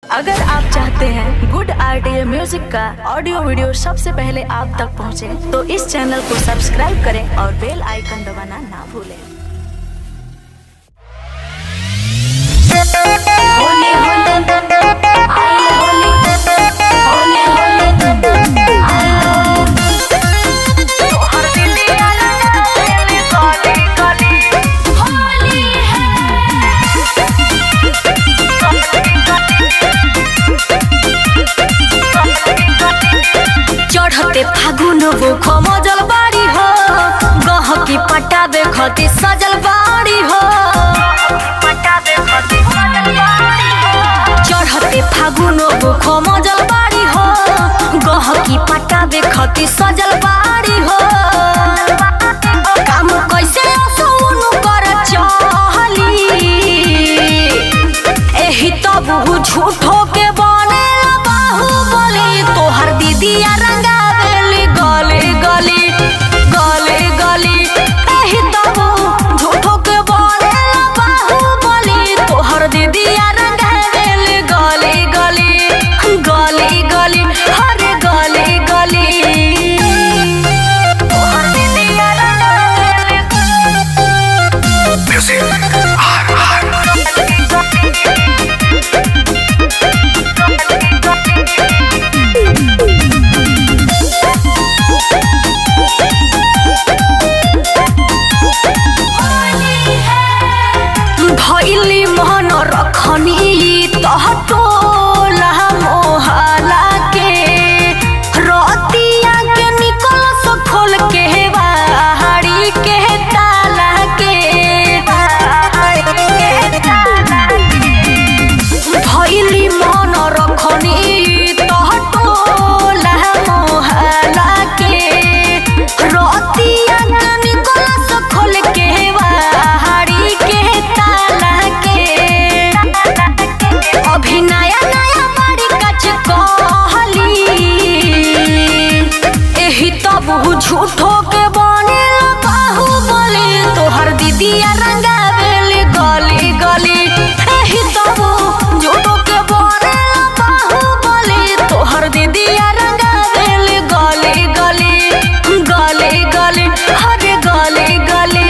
अगर आप चाहते हैं गुड आरटीए म्यूजिक का ऑडियो वीडियो सबसे पहले आप तक पहुंचे, तो इस चैनल को सब्सक्राइब करें और बेल आइकन दबाना ना भूलें। होली होली आई होली होली होली आई हर दिन दियाना तेरी काली काली होली है। चढ़ते फागुन बुखो मजल बाड़ी हो, गहकी पटाबे खती सजल बाड़ी हो। चढ़ते फागुन बुखो मजल बाड़ी हो, गहकी पटाबे खती सजल बाड़ी हो। काम कैसे असुनु कर चहली, एही तब झूठो के बने बाहुबली। तोहर दीदिया रंगावेली गली गली गली गली, एही तब झूठो के बने बाहुबली। तोहर दीदिया रंगावेली गली गली गली गली हर गली गली। तोहर दीदिया रंगावेली भैली मन रखनी तहटोला मोहला के, रतिया के निकल सो खोल के बाहरी के ताला के। भैली मन रखनी तहटोला मोहला के, रतिया के निकल सो खोल के बाहरी के ताला के। अभी नया नया बाड़ी कच कहली, एही तब झूठो के बने बाहुबली। तोहर दीदिया रंगावेली गली गली, एही तब झूठो के बने बाहुबली। तोहर दीदिया रंगावेली गली गली गली गली हर गली गली।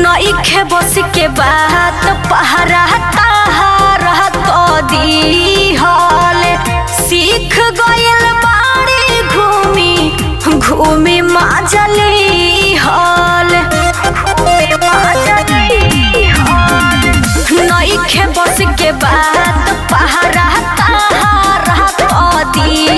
नइखे बस के बात पहरा ताहारा तो दीहल, सीख गइल बाड़ी घूमी घूमी माजली हल। नइखे बस के बात पहरा ताहारा तो दी